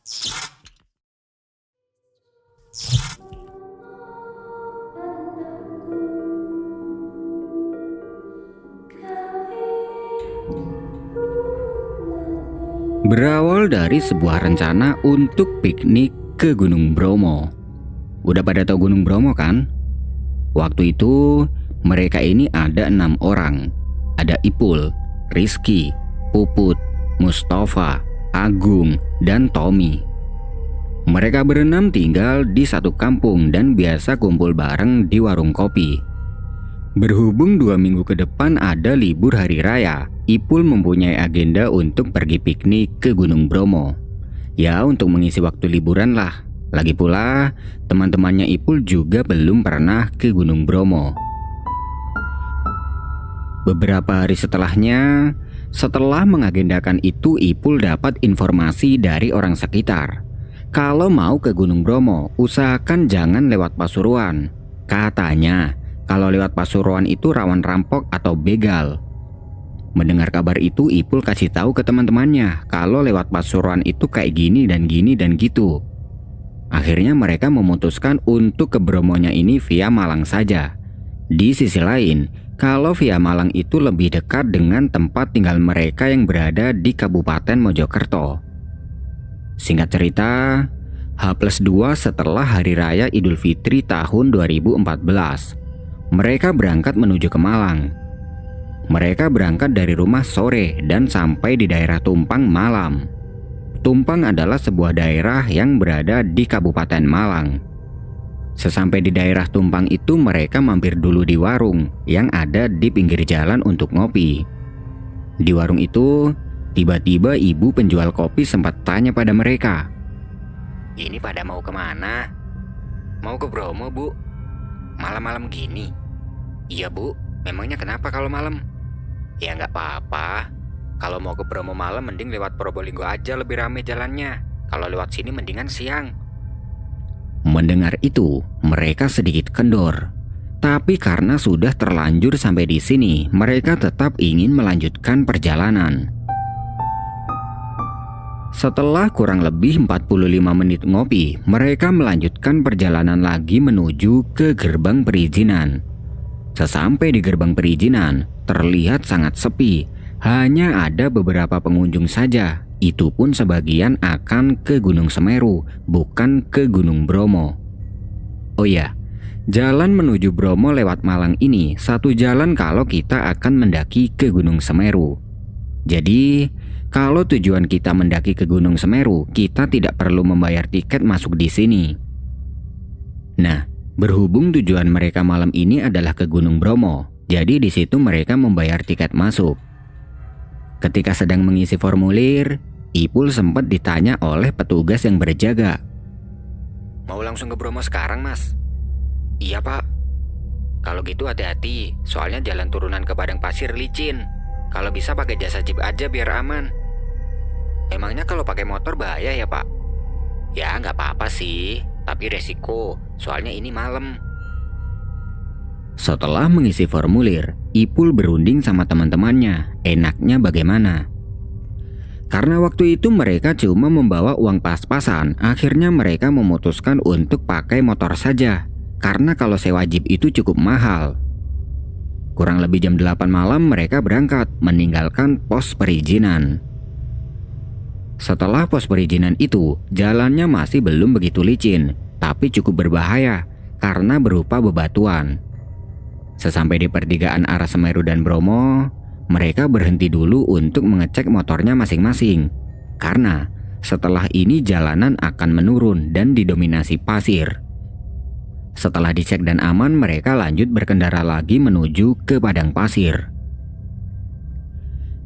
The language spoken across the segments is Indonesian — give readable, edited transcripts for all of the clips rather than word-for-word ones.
Berawal dari sebuah rencana untuk piknik ke Gunung Bromo. Udah pada tahu Gunung Bromo kan? Waktu itu mereka ini ada 6 orang. Ada Ipul, Rizky, Puput, Mustafa, Agung, dan Tommy. Mereka berenam tinggal di satu kampung dan biasa kumpul bareng di warung kopi. Berhubung 2 minggu ke depan ada libur hari raya, Ipul mempunyai agenda untuk pergi piknik ke Gunung Bromo. Ya, untuk mengisi waktu liburan lah. Lagi pula, teman-temannya Ipul juga belum pernah ke Gunung Bromo. Beberapa hari setelahnya, setelah mengagendakan itu, Ipul dapat informasi dari orang sekitar. Kalau mau ke Gunung Bromo, usahakan jangan lewat Pasuruan. Katanya, kalau lewat Pasuruan itu rawan rampok atau begal. Mendengar kabar itu, Ipul kasih tahu ke teman-temannya kalau lewat Pasuruan itu kayak gini dan gitu. Akhirnya mereka memutuskan untuk ke Bromonya ini via Malang saja. Di sisi lain, kalau via Malang itu lebih dekat dengan tempat tinggal mereka yang berada di Kabupaten Mojokerto. Singkat cerita, H+2 setelah Hari Raya Idul Fitri tahun 2014, mereka berangkat menuju ke Malang. Mereka berangkat dari rumah sore dan sampai di daerah Tumpang malam. Tumpang adalah sebuah daerah yang berada di Kabupaten Malang. Sesampai di daerah Tumpang itu, mereka mampir dulu di warung yang ada di pinggir jalan untuk ngopi. Di warung itu, tiba-tiba ibu penjual kopi sempat tanya pada mereka, "Ini pada mau kemana?" "Mau ke Bromo, Bu. Malam-malam gini." "Iya, Bu. Memangnya kenapa kalau malam?" "Ya nggak apa-apa. Kalau mau ke Bromo malam mending lewat Probolinggo aja, lebih rame jalannya. Kalau lewat sini mendingan siang." Mendengar itu, mereka sedikit kendor. Tapi karena sudah terlanjur sampai di sini, mereka tetap ingin melanjutkan perjalanan. Setelah kurang lebih 45 menit ngopi, mereka melanjutkan perjalanan lagi menuju ke gerbang perizinan. Sesampai di gerbang perizinan, terlihat sangat sepi. Hanya ada beberapa pengunjung saja. Itu pun sebagian akan ke Gunung Semeru, bukan ke Gunung Bromo. Oh ya, jalan menuju Bromo lewat Malang ini satu jalan kalau kita akan mendaki ke Gunung Semeru. Jadi, kalau tujuan kita mendaki ke Gunung Semeru, kita tidak perlu membayar tiket masuk di sini. Nah, berhubung tujuan mereka malam ini adalah ke Gunung Bromo, jadi di situ mereka membayar tiket masuk. Ketika sedang mengisi formulir, Ipul sempat ditanya oleh petugas yang berjaga, "Mau langsung ke Bromo sekarang, Mas?" "Iya, Pak." "Kalau gitu hati-hati, soalnya jalan turunan ke padang pasir licin. Kalau bisa pakai jasa jeep aja biar aman." "Emangnya kalau pakai motor bahaya ya, Pak?" "Ya nggak apa-apa sih, tapi resiko, soalnya ini malam." Setelah mengisi formulir, Ipul berunding sama teman-temannya, enaknya bagaimana. Karena waktu itu mereka cuma membawa uang pas-pasan, akhirnya mereka memutuskan untuk pakai motor saja, karena kalau sewa jeep itu cukup mahal. Kurang lebih jam 8 malam mereka berangkat, meninggalkan pos perizinan. Setelah pos perizinan itu, jalannya masih belum begitu licin, tapi cukup berbahaya karena berupa bebatuan. Sesampai di pertigaan arah Semeru dan Bromo, mereka berhenti dulu untuk mengecek motornya masing-masing. Karena setelah ini jalanan akan menurun dan didominasi pasir. Setelah dicek dan aman, mereka lanjut berkendara lagi menuju ke padang pasir.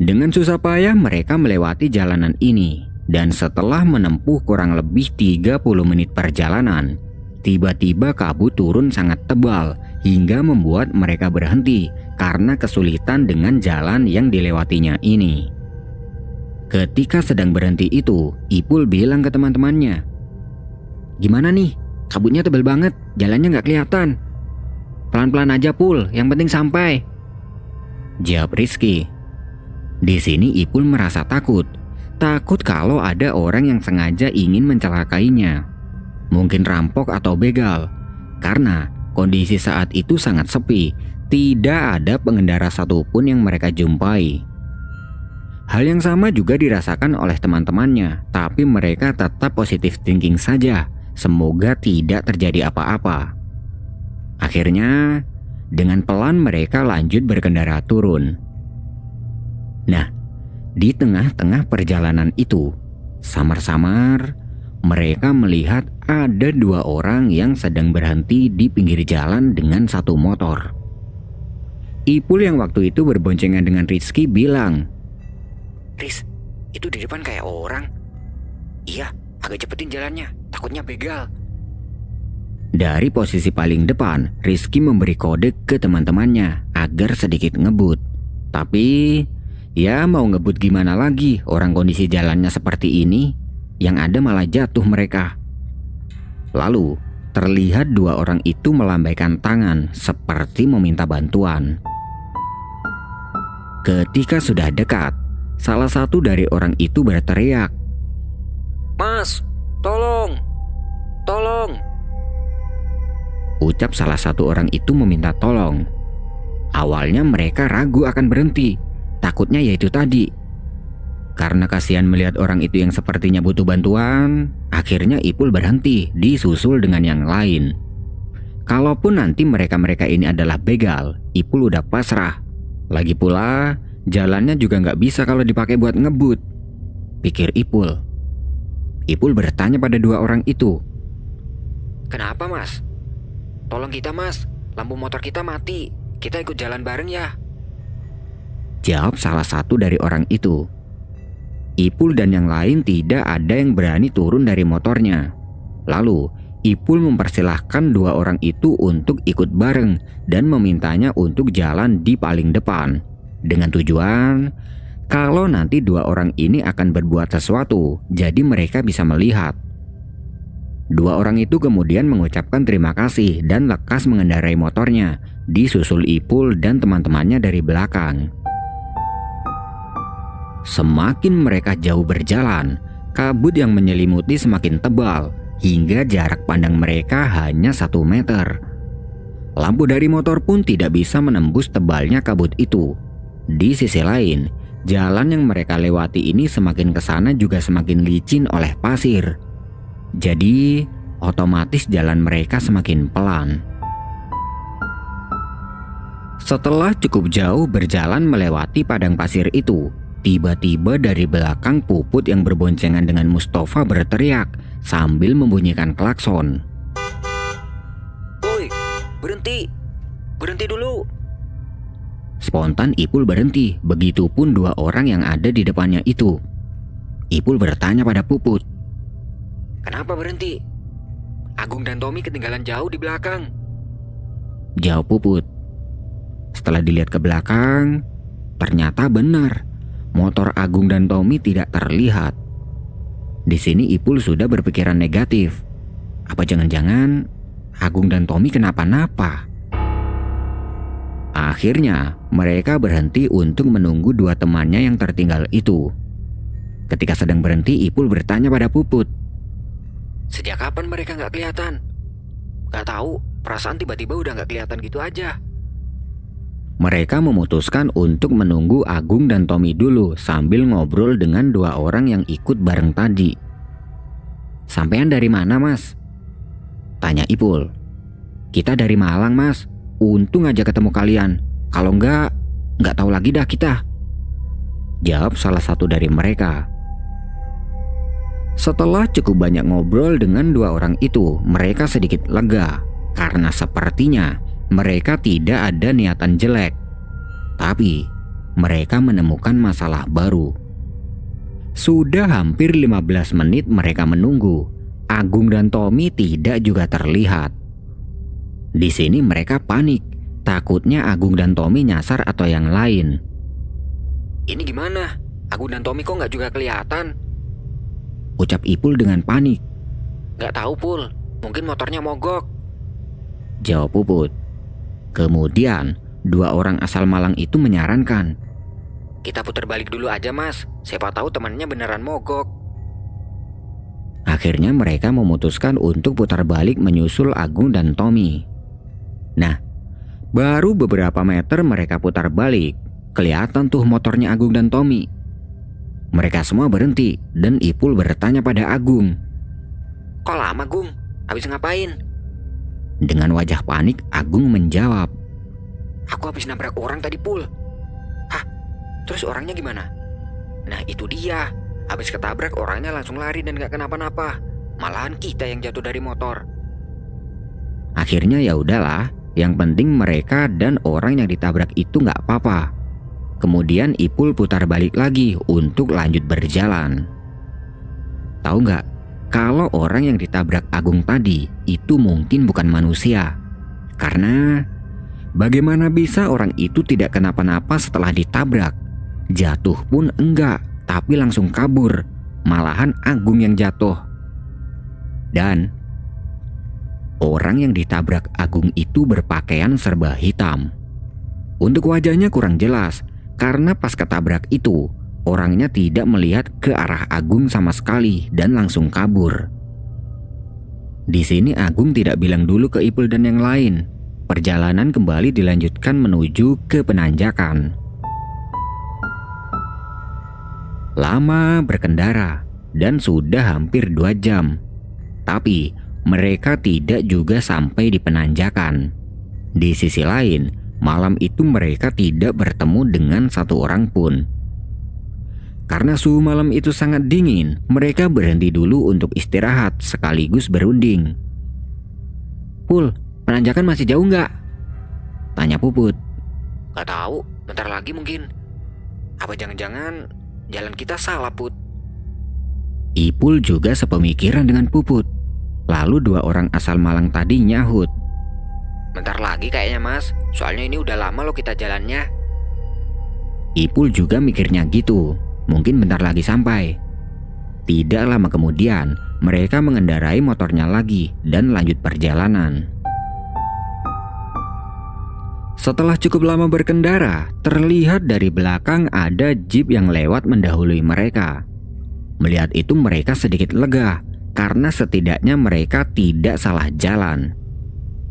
Dengan susah payah mereka melewati jalanan ini, dan setelah menempuh kurang lebih 30 menit perjalanan, tiba-tiba kabut turun sangat tebal hingga membuat mereka berhenti karena kesulitan dengan jalan yang dilewatinya ini. Ketika sedang berhenti itu, Ipul bilang ke teman-temannya, "Gimana nih? Kabutnya tebal banget, jalannya nggak kelihatan." "Pelan-pelan aja Pul, yang penting sampai," jawab Rizky. Di sini Ipul merasa takut, Takut kalau ada orang yang sengaja ingin mencelakainya. Mungkin rampok atau begal. Karena kondisi saat itu sangat sepi, tidak ada pengendara satupun yang mereka jumpai. Hal yang sama juga dirasakan oleh teman-temannya, tapi mereka tetap positive thinking saja. Semoga tidak terjadi apa-apa. Akhirnya, dengan pelan mereka lanjut berkendara turun. Nah, di tengah-tengah perjalanan itu, samar-samar mereka melihat ada 2 orang yang sedang berhenti di pinggir jalan dengan 1 motor. Ipul yang waktu itu berboncengan dengan Rizky bilang, "Riz, itu di depan kayak orang." "Iya, agak cepetin jalannya, takutnya begal." Dari posisi paling depan, Rizky memberi kode ke teman-temannya agar sedikit ngebut. Tapi, ya mau ngebut gimana lagi, orang kondisi jalannya seperti ini, yang ada malah jatuh mereka. Lalu, terlihat 2 orang itu melambaikan tangan seperti meminta bantuan. Ketika sudah dekat, salah satu dari orang itu berteriak, "Mas, tolong, tolong." Ucap salah satu orang itu meminta tolong. Awalnya mereka ragu akan berhenti, takutnya yaitu tadi. Karena kasihan melihat orang itu yang sepertinya butuh bantuan, akhirnya Ipul berhenti disusul dengan yang lain. Kalaupun nanti mereka-mereka ini adalah begal, Ipul udah pasrah. Lagi pula, jalannya juga nggak bisa kalau dipakai buat ngebut, pikir Ipul. Ipul bertanya pada 2 orang itu, "Kenapa, Mas? Tolong kita, Mas. Lampu motor kita mati. Kita ikut jalan bareng ya." jawab salah satu dari orang itu. Ipul dan yang lain tidak ada yang berani turun dari motornya. Lalu, Ipul mempersilahkan 2 orang itu untuk ikut bareng dan memintanya untuk jalan di paling depan. Dengan tujuan, kalau nanti 2 orang ini akan berbuat sesuatu, jadi mereka bisa melihat. 2 orang itu kemudian mengucapkan terima kasih dan lekas mengendarai motornya, disusul Ipul dan teman-temannya dari belakang. Semakin mereka jauh berjalan, kabut yang menyelimuti semakin tebal hingga jarak pandang mereka hanya 1 meter. Lampu dari motor pun tidak bisa menembus tebalnya kabut itu. Di sisi lain, jalan yang mereka lewati ini semakin ke sana juga semakin licin oleh pasir. Jadi, otomatis jalan mereka semakin pelan. Setelah cukup jauh berjalan melewati padang pasir itu, tiba-tiba dari belakang Puput yang berboncengan dengan Mustafa berteriak sambil membunyikan klakson. "Woi, berhenti. Berhenti dulu." Spontan Ipul berhenti, begitupun 2 orang yang ada di depannya itu. Ipul bertanya pada Puput, "Kenapa berhenti?" "Agung dan Tommy ketinggalan jauh di belakang." jawab Puput. Setelah dilihat ke belakang, ternyata benar, motor Agung dan Tommy tidak terlihat. Di sini Ipul sudah berpikiran negatif. Apa jangan-jangan Agung dan Tommy kenapa-napa? Akhirnya mereka berhenti untuk menunggu 2 temannya yang tertinggal itu. Ketika sedang berhenti, Ipul bertanya pada Puput, "Sejak kapan mereka nggak kelihatan?" "Nggak tahu, perasaan tiba-tiba udah nggak kelihatan gitu aja." Mereka memutuskan untuk menunggu Agung dan Tommy dulu sambil ngobrol dengan 2 orang yang ikut bareng tadi. "Sampean dari mana, Mas?" tanya Ipul. "Kita dari Malang, Mas. Untung aja ketemu kalian. Kalau nggak tahu lagi dah kita," jawab salah satu dari mereka. Setelah cukup banyak ngobrol dengan 2 orang itu, mereka sedikit lega karena sepertinya mereka tidak ada niatan jelek. Tapi mereka menemukan masalah baru. Sudah hampir 15 menit mereka menunggu. Agung dan Tommy tidak juga terlihat. Di sini mereka panik, takutnya Agung dan Tommy nyasar atau yang lain. "Ini gimana? Agung dan Tommy kok nggak juga kelihatan?" ucap Ipul dengan panik. "Nggak tahu, Pul. Mungkin motornya mogok." jawab Puput. Kemudian 2 orang asal Malang itu menyarankan, Kita putar balik dulu aja mas, siapa tahu temannya beneran mogok. Akhirnya mereka memutuskan untuk putar balik menyusul Agung dan Tommy. Nah, baru beberapa meter mereka putar balik, kelihatan tuh motornya Agung dan Tommy. Mereka semua berhenti dan Ipul bertanya pada Agung. Kok lama Gung? Habis ngapain? Dengan wajah panik, Agung menjawab. Aku habis nabrak orang tadi Pul. Hah? Terus orangnya gimana? Nah itu dia, habis ketabrak orangnya langsung lari dan gak kenapa-napa. Malahan kita yang jatuh dari motor. Akhirnya ya udahlah, yang penting mereka dan orang yang ditabrak itu nggak apa-apa. Kemudian Ipul putar balik lagi untuk lanjut berjalan. Tahu nggak, kalau orang yang ditabrak Agung tadi itu mungkin bukan manusia. Karena bagaimana bisa orang itu tidak kenapa-napa setelah ditabrak? Jatuh pun enggak, tapi langsung kabur. Malahan Agung yang jatuh. Dan orang yang ditabrak Agung itu berpakaian serba hitam. Untuk wajahnya kurang jelas, karena pas ketabrak itu, orangnya tidak melihat ke arah Agung sama sekali dan langsung kabur. Di sini Agung tidak bilang dulu ke Ipul dan yang lain. Perjalanan kembali dilanjutkan menuju ke penanjakan. Lama berkendara dan sudah hampir 2 jam. Tapi mereka tidak juga sampai di penanjakan. Di sisi lain, malam itu mereka tidak bertemu dengan satu orang pun. Karena suhu malam itu sangat dingin, mereka berhenti dulu untuk istirahat sekaligus berunding. Pul, penanjakan masih jauh nggak? Tanya Puput. Gak tahu, bentar lagi mungkin. Apa jangan-jangan jalan kita salah Put? Ipul juga sepemikiran dengan Puput. Lalu 2 orang asal Malang tadi nyahut. Bentar lagi kayaknya mas, soalnya ini udah lama loh kita jalannya. Ipul juga mikirnya gitu, mungkin bentar lagi sampai. Tidak lama kemudian, mereka mengendarai motornya lagi dan lanjut perjalanan. Setelah cukup lama berkendara, terlihat dari belakang ada jeep yang lewat mendahului mereka. Melihat itu mereka sedikit lega, karena setidaknya mereka tidak salah jalan.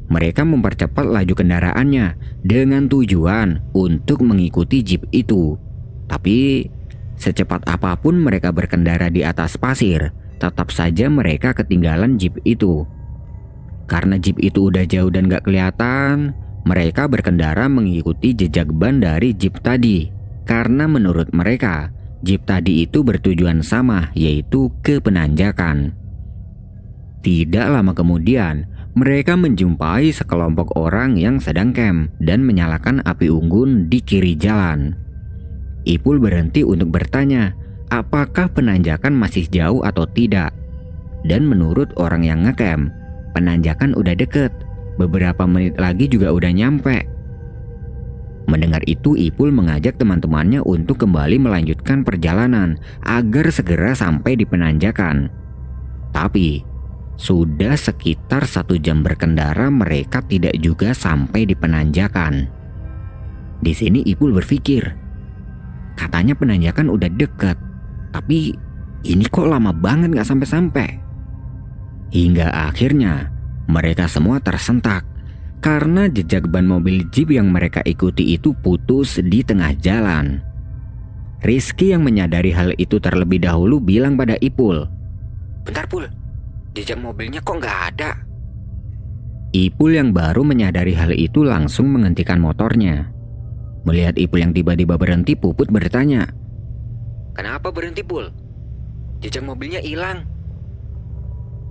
Mereka mempercepat laju kendaraannya dengan tujuan untuk mengikuti jeep itu. Tapi secepat apapun mereka berkendara di atas pasir, tetap saja mereka ketinggalan jeep itu. Karena jeep itu udah jauh dan gak kelihatan, mereka berkendara mengikuti jejak ban dari jeep tadi. Karena menurut mereka, jeep tadi itu bertujuan sama, yaitu ke penanjakan. Tidak lama kemudian, mereka menjumpai sekelompok orang yang sedang camp dan menyalakan api unggun di kiri jalan. Ipul berhenti untuk bertanya, apakah penanjakan masih jauh atau tidak. Dan menurut orang yang ngecamp, penanjakan udah deket, beberapa menit lagi juga udah nyampe. Mendengar itu, Ipul mengajak teman-temannya untuk kembali melanjutkan perjalanan agar segera sampai di penanjakan. Tapi sudah sekitar 1 jam berkendara, mereka tidak juga sampai di penanjakan. Di sini Ipul berpikir, katanya penanjakan udah deket, tapi ini kok lama banget gak sampai-sampai. Hingga akhirnya mereka semua tersentak karena jejak ban mobil jeep yang mereka ikuti itu putus di tengah jalan. Rizky yang menyadari hal itu terlebih dahulu bilang pada Ipul, Bentar Pul, jejak mobilnya kok nggak ada? Ipul yang baru menyadari hal itu langsung menghentikan motornya. Melihat Ipul yang tiba-tiba berhenti, Puput bertanya, Kenapa berhenti Pul? Jejak mobilnya hilang.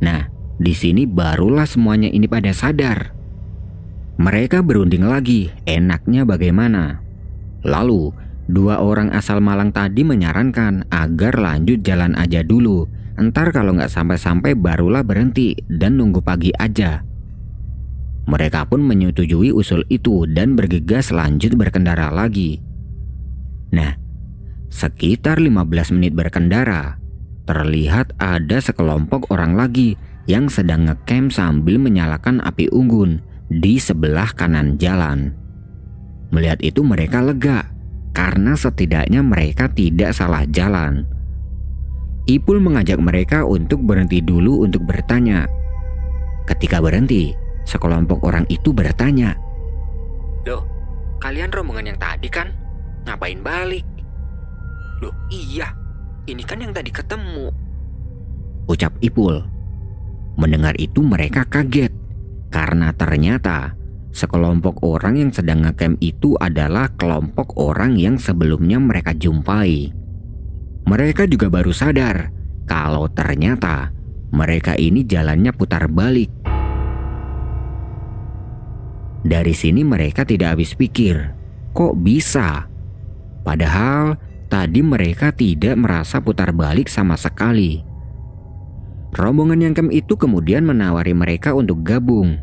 Nah, di sini barulah semuanya ini pada sadar. Mereka berunding lagi, enaknya bagaimana. Lalu, 2 orang asal Malang tadi menyarankan agar lanjut jalan aja dulu. Entar kalau nggak sampai-sampai barulah berhenti dan nunggu pagi aja. Mereka pun menyetujui usul itu dan bergegas lanjut berkendara lagi. Nah, sekitar 15 menit berkendara, terlihat ada sekelompok orang lagi yang sedang ngecamp sambil menyalakan api unggun di sebelah kanan jalan. Melihat itu mereka lega, karena setidaknya mereka tidak salah jalan. Ipul mengajak mereka untuk berhenti dulu untuk bertanya. Ketika berhenti, sekelompok orang itu bertanya, Loh, kalian rombongan yang tadi kan? Ngapain balik? Loh iya, ini kan yang tadi ketemu. ucap Ipul. Mendengar itu mereka kaget, karena ternyata sekelompok orang yang sedang ngecamp itu adalah kelompok orang yang sebelumnya mereka jumpai. Mereka juga baru sadar kalau ternyata mereka ini jalannya putar balik. Dari sini mereka tidak habis pikir, kok bisa? Padahal tadi mereka tidak merasa putar balik sama sekali. Rombongan yang camp itu kemudian menawari mereka untuk gabung.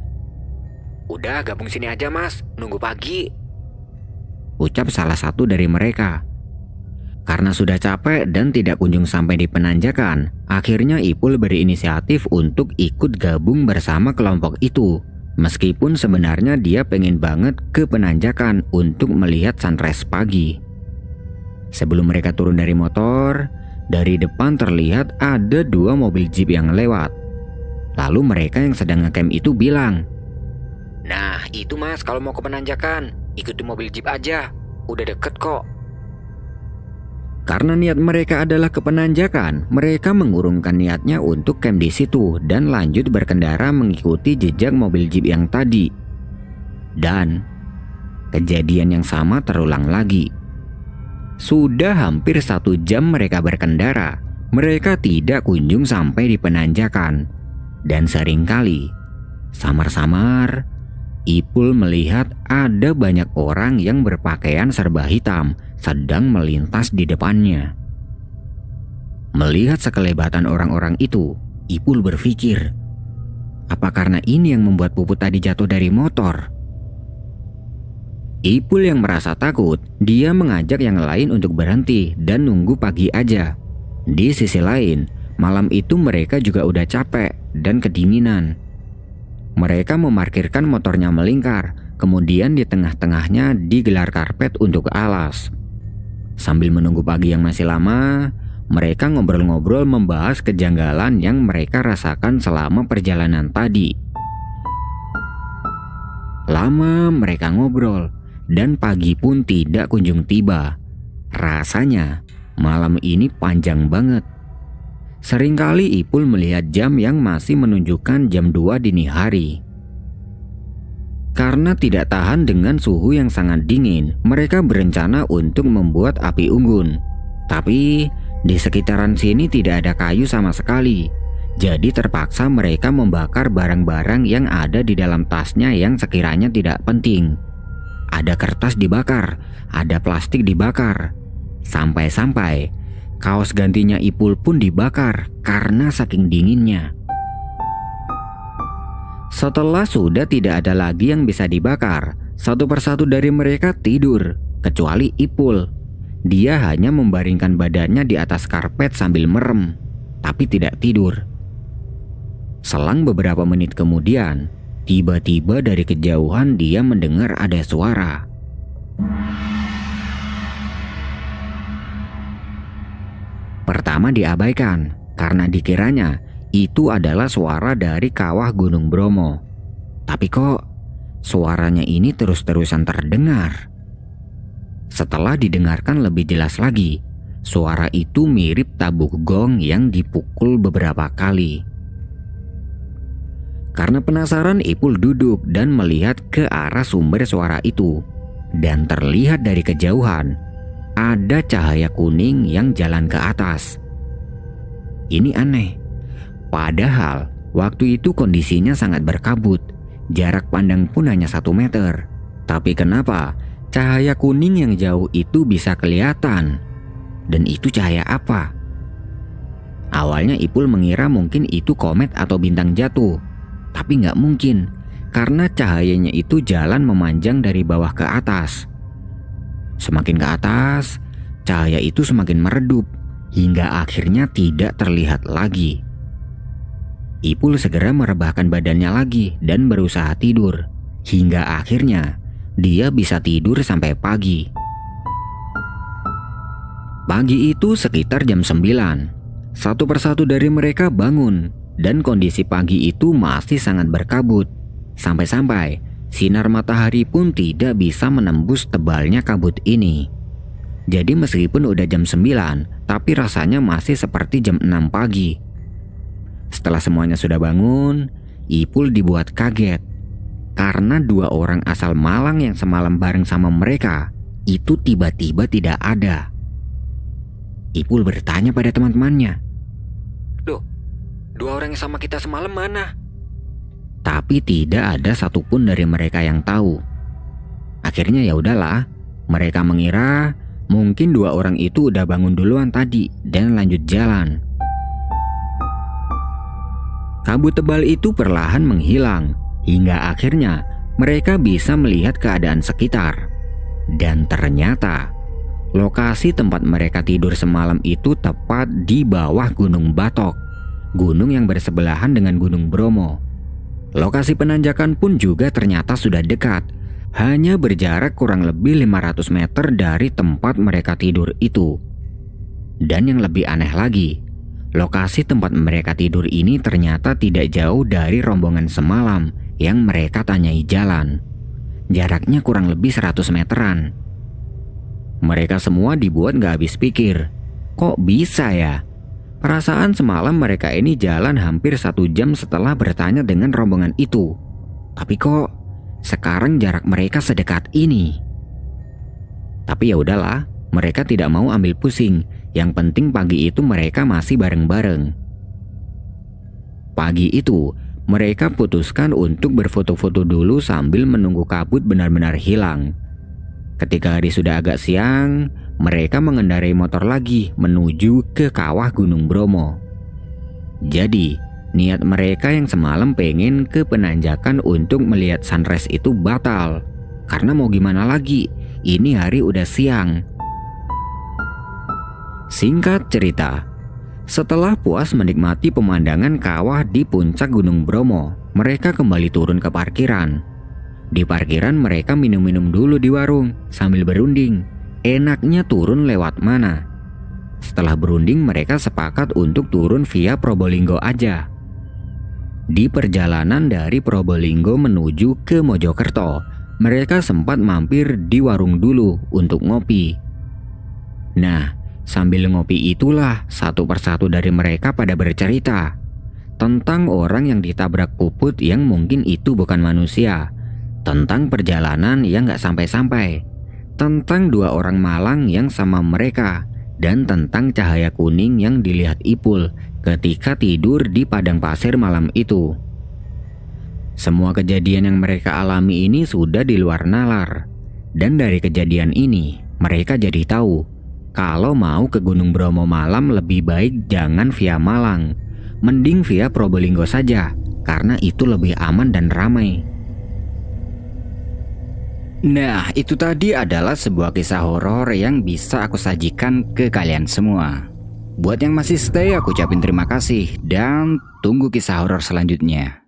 Udah gabung sini aja mas, nunggu pagi. Ucap salah satu dari mereka. Karena sudah capek dan tidak kunjung sampai di penanjakan, akhirnya Ipul berinisiatif untuk ikut gabung bersama kelompok itu. Meskipun sebenarnya dia pengen banget ke penanjakan untuk melihat sunrise pagi. Sebelum mereka turun dari motor, dari depan terlihat ada 2 mobil jeep yang lewat. Lalu mereka yang sedang ngecamp itu bilang, Nah itu mas, kalau mau ke penanjakan, ikuti mobil jeep aja, udah deket kok. karena niat mereka adalah ke penanjakan, mereka mengurungkan niatnya untuk camp di situ dan lanjut berkendara mengikuti jejak mobil jeep yang tadi. Dan kejadian yang sama terulang lagi. Sudah hampir 1 jam mereka berkendara, mereka tidak kunjung sampai di penanjakan. Dan seringkali, samar-samar, Ipul melihat ada banyak orang yang berpakaian serba hitam sedang melintas di depannya. Melihat sekelebatan orang-orang itu, Ipul berpikir, apa karena ini yang membuat Puput tadi jatuh dari motor? Ipul yang merasa takut, dia mengajak yang lain untuk berhenti dan nunggu pagi aja. Di sisi lain, malam itu mereka juga udah capek dan kedinginan. Mereka memarkirkan motornya melingkar, kemudian di tengah-tengahnya digelar karpet untuk alas. Sambil menunggu pagi yang masih lama, mereka ngobrol-ngobrol membahas kejanggalan yang mereka rasakan selama perjalanan tadi. Lama mereka ngobrol, dan pagi pun tidak kunjung tiba. Rasanya malam ini panjang banget. Seringkali Ipul melihat jam yang masih menunjukkan jam 2 dini hari. Karena tidak tahan dengan suhu yang sangat dingin, mereka berencana untuk membuat api unggun. Tapi di sekitaran sini tidak ada kayu sama sekali. Jadi terpaksa mereka membakar barang-barang yang ada di dalam tasnya yang sekiranya tidak penting. Ada kertas dibakar, ada plastik dibakar. Sampai-sampai kaos gantinya Ipul pun dibakar karena saking dinginnya. Setelah sudah tidak ada lagi yang bisa dibakar, satu persatu dari mereka tidur, kecuali Ipul. Dia hanya membaringkan badannya di atas karpet sambil merem, tapi tidak tidur. Selang beberapa menit kemudian, tiba-tiba dari kejauhan dia mendengar ada suara. Pertama diabaikan karena dikiranya itu adalah suara dari kawah Gunung Bromo. Tapi kok suaranya ini terus-terusan terdengar? Setelah didengarkan lebih jelas lagi, suara itu mirip tabuk gong yang dipukul beberapa kali. Karena penasaran, Ipul duduk dan melihat ke arah sumber suara itu. Dan terlihat dari kejauhan ada cahaya kuning yang jalan ke atas. Ini aneh. Padahal waktu itu kondisinya sangat berkabut. Jarak pandang pun hanya 1 meter. Tapi kenapa cahaya kuning yang jauh itu bisa kelihatan? Dan itu cahaya apa? Awalnya Ipul mengira mungkin itu komet atau bintang jatuh. Tapi nggak mungkin, karena cahayanya itu jalan memanjang dari bawah ke atas. Semakin ke atas, cahaya itu semakin meredup, hingga akhirnya tidak terlihat lagi. Ipul segera merebahkan badannya lagi dan berusaha tidur, hingga akhirnya dia bisa tidur sampai pagi. Pagi itu sekitar jam 9. Satu persatu dari mereka bangun dan kondisi pagi itu masih sangat berkabut. Sampai-sampai sinar matahari pun tidak bisa menembus tebalnya kabut ini. Jadi meskipun udah jam 9, tapi rasanya masih seperti jam 6 pagi. Setelah semuanya sudah bangun, Ipul dibuat kaget. Karena 2 orang asal Malang yang semalam bareng sama mereka, itu tiba-tiba tidak ada. Ipul bertanya pada teman-temannya. Loh, 2 orang yang sama kita semalam mana? Tapi tidak ada satupun dari mereka yang tahu. Akhirnya ya udahlah, mereka mengira mungkin 2 orang itu udah bangun duluan tadi dan lanjut jalan. Kabut tebal itu perlahan menghilang hingga akhirnya mereka bisa melihat keadaan sekitar. Dan ternyata lokasi tempat mereka tidur semalam itu tepat di bawah Gunung Batok, gunung yang bersebelahan dengan Gunung Bromo. Lokasi penanjakan pun juga ternyata sudah dekat, hanya berjarak kurang lebih 500 meter dari tempat mereka tidur itu. Dan yang lebih aneh lagi, lokasi tempat mereka tidur ini ternyata tidak jauh dari rombongan semalam yang mereka tanyai jalan. Jaraknya kurang lebih 100 meteran. Mereka semua dibuat gak habis pikir. Kok bisa ya? Perasaan semalam mereka ini jalan hampir 1 jam setelah bertanya dengan rombongan itu. Tapi kok sekarang jarak mereka sedekat ini? Tapi ya udahlah, mereka tidak mau ambil pusing. Yang penting pagi itu mereka masih bareng-bareng. Pagi itu, mereka putuskan untuk berfoto-foto dulu sambil menunggu kabut benar-benar hilang. Ketika hari sudah agak siang, mereka mengendarai motor lagi menuju ke kawah Gunung Bromo. Jadi, niat mereka yang semalam pengen ke penanjakan untuk melihat sunrise itu batal. Karena mau gimana lagi, ini hari udah siang. Singkat cerita, setelah puas menikmati pemandangan kawah di puncak Gunung Bromo, mereka kembali turun ke parkiran. Di parkiran mereka minum-minum dulu di warung sambil berunding, enaknya turun lewat mana. Setelah berunding mereka sepakat untuk turun via Probolinggo aja. Di perjalanan dari Probolinggo menuju ke Mojokerto, mereka sempat mampir di warung dulu untuk ngopi. Nah, sambil ngopi itulah satu persatu dari mereka pada bercerita tentang orang yang ditabrak Puput yang mungkin itu bukan manusia, tentang perjalanan yang gak sampai-sampai, tentang 2 orang Malang yang sama mereka, dan tentang cahaya kuning yang dilihat Ipul ketika tidur di padang pasir malam itu. Semua kejadian yang mereka alami ini sudah di luar nalar. Dan dari kejadian ini, mereka jadi tahu kalau mau ke Gunung Bromo malam lebih baik jangan via Malang. Mending via Probolinggo saja, karena itu lebih aman dan ramai. Nah, itu tadi adalah sebuah kisah horor yang bisa aku sajikan ke kalian semua. Buat yang masih stay, aku ucapin terima kasih dan tunggu kisah horor selanjutnya.